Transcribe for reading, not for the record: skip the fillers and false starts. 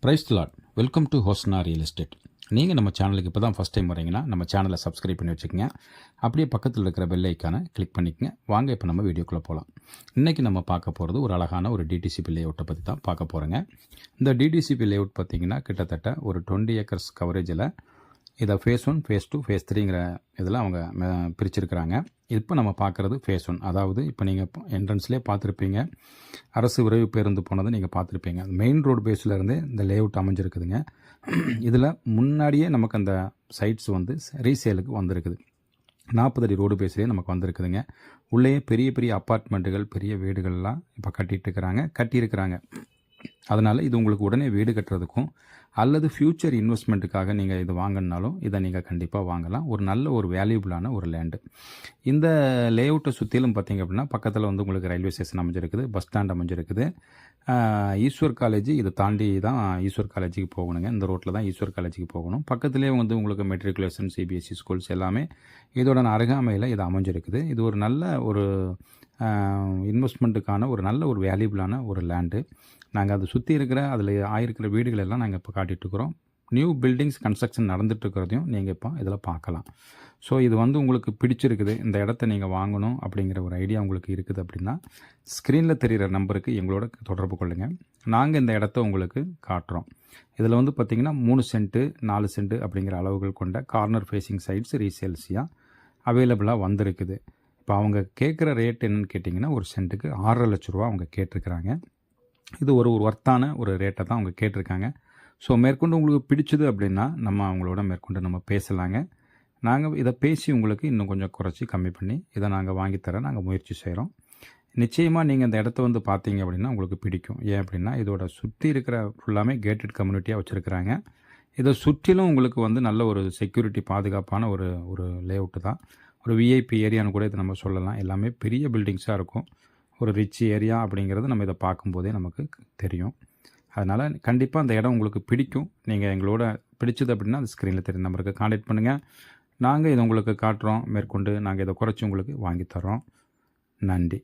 Price the lord. Welcome to Hosanna real estate. நீங்கள் நம்ம சேனலுக்கு இப்போ தான் ஃபஸ்ட் டைம் வரீங்கன்னா நம்ம சேனலை சப்ஸ்கிரைப் பண்ணி வச்சுக்கோங்க. அப்படியே பக்கத்தில் இருக்கிற பெல் ஐக்கானை கிளிக் பண்ணிக்கங்க. வாங்க இப்போ நம்ம வீடியோக்குள்ளே போகலாம். இன்றைக்கி நம்ம பார்க்க போகிறது ஒரு அழகான ஒரு டிடிசிபி லேஅவுட்டை பற்றி தான் பார்க்க போகிறோங்க. இந்த டிடிசிபி லேஅவுட் பார்த்திங்கன்னா கிட்டத்தட்ட ஒரு 20 ஏக்கர்ஸ் கவரேஜில் இதை ஃபேஸ் 1, ஃபேஸ் 2, ஃபேஸ் 3ங்கிற இதில் அவங்க பிரிச்சிருக்கிறாங்க. இப்போ நம்ம பார்க்குறது ஃபேஸ் 1. அதாவது இப்போ நீங்கள் என்ட்ரன்ஸ்லேயே பார்த்துருப்பீங்க, அரசு விரைவு பேருந்து போனதை நீங்கள் பார்த்துருப்பீங்க. மெயின் ரோடு பேஸில் இந்த லேஅவுட் அமைஞ்சிருக்குதுங்க. இதில் முன்னாடியே நமக்கு அந்த சைட்ஸ் ரீசேலுக்கு வந்திருக்குது. 40 அடி ரோடு பேஸ்லேயே நமக்கு வந்திருக்குதுங்க. உள்ளேயே பெரிய பெரிய அப்பார்ட்மெண்ட்டுகள், பெரிய வீடுகள்லாம் இப்போ கட்டியிருக்கிறாங்க. அதனால் இது உங்களுக்கு உடனே வீடு கட்டுறதுக்கும் அல்லது ஃப்யூச்சர் இன்வெஸ்ட்மெண்ட்டுக்காக நீங்கள் இது வாங்கினாலும் இதை நீங்கள் கண்டிப்பாக வாங்கலாம். ஒரு நல்ல ஒரு வேல்யூபிளான ஒரு லேண்டு. இந்த லேஅவுட்டை சுற்றிலும் பார்த்திங்க அப்படின்னா பக்கத்தில் உங்களுக்கு ரயில்வே ஸ்டேஷன் அமைஞ்சிருக்குது, பஸ் ஸ்டாண்ட் அமைஞ்சிருக்குது, ஈஸ்வர் காலேஜ். இதை தாண்டி தான் ஈஸ்வர் காலேஜுக்கு போகணுங்க. இந்த ரோட்டில் தான் ஈஸ்வர் காலேஜுக்கு போகணும். பக்கத்துலேயே உங்களுக்கு மெட்ரிகுலேஷன், சிபிஎஸ்சி ஸ்கூல்ஸ் எல்லாமே இதோட அருகாமையில் இது அமைஞ்சிருக்குது. இது ஒரு நல்ல ஒரு இன்வெஸ்ட்மெண்ட்டுக்கான ஒரு நல்ல ஒரு வேல்யூபிளான ஒரு லேண்டு. நாங்கள் அதை சுற்றி இருக்கிற அதில் ஆயிருக்கிற வீடுகள் எல்லாம் நாங்கள் இப்போ காட்டிகிட்ருக்குறோம். நியூ பில்டிங்ஸ் கன்ஸ்ட்ரக்ஷன் நடந்துகிட்ருக்கிறதையும் நீங்கள் இப்போ இதில் பார்க்கலாம். ஸோ இது உங்களுக்கு பிடிச்சிருக்குது, இந்த இடத்த நீங்கள் வாங்கணும் அப்படிங்கிற ஒரு ஐடியா உங்களுக்கு இருக்குது அப்படின்னா ஸ்க்ரீனில் தெரிகிற நம்பருக்கு எங்களோட தொடர்பு கொள்ளுங்கள். நாங்கள் இந்த இடத்த உங்களுக்கு காட்டுறோம். இதில் பார்த்திங்கன்னா 3 சென்ட்டு 4 சென்ட்டு அப்படிங்கிற அளவுகள் கொண்ட கார்னர் ஃபேஸிங் சைட்ஸ் ரீசேல்ஸியாக அவைலபிளாக வந்திருக்குது. இப்போ அவங்க கேட்குற ரேட் என்னென்னு கேட்டிங்கன்னா ஒரு சென்ட்டுக்கு 6.5 லட்ச ரூபா அவங்க கேட்டிருக்கிறாங்க. இது ஒரு ஒர்த்தான ஒரு ரேட்டை தான் அவங்க கேட்டிருக்காங்க. ஸோ மேற்கொண்டு உங்களுக்கு பிடிச்சது அப்படின்னா நம்ம அவங்களோட மேற்கொண்டு நம்ம பேசலாங்க. நாங்கள் இதை பேசி உங்களுக்கு இன்னும் கொஞ்சம் குறைச்சி கம்மி பண்ணி இதை நாங்கள் வாங்கித்தர நாங்கள் முயற்சி செய்கிறோம். நிச்சயமாக நீங்கள் இந்த இடத்த பார்த்தீங்க அப்படின்னா உங்களுக்கு பிடிக்கும். ஏன் அப்படின்னா இதோட சுற்றி இருக்கிற ஃபுல்லாமே கேட்டட் கம்யூனிட்டியாக வச்சுருக்கிறாங்க. இதை சுற்றிலும் உங்களுக்கு நல்ல ஒரு செக்யூரிட்டி பாதுகாப்பான ஒரு லேஅவுட்டு தான். ஒரு விஐபி ஏரியான்னு கூட இதை நம்ம சொல்லலாம். எல்லாமே பெரிய பில்டிங்ஸாக இருக்கும். ஒரு ரிச் ஏரியா அப்படிங்கிறது நம்ம இதை பார்க்கும்போதே நமக்கு தெரியும். அதனால் கண்டிப்பாக அந்த இடம் உங்களுக்கு பிடிக்கும். நீங்கள் எங்களோட பிடிச்சது அப்படின்னா அந்த ஸ்க்ரீனில் தெரியும் நம்பருக்கு கான்டாக்ட் பண்ணுங்கள். நாங்கள் இதை உங்களுக்கு காட்டுறோம். மேற்கொண்டு நாங்கள் இதை குறைச்சி உங்களுக்கு வாங்கித்தரோம். நன்றி.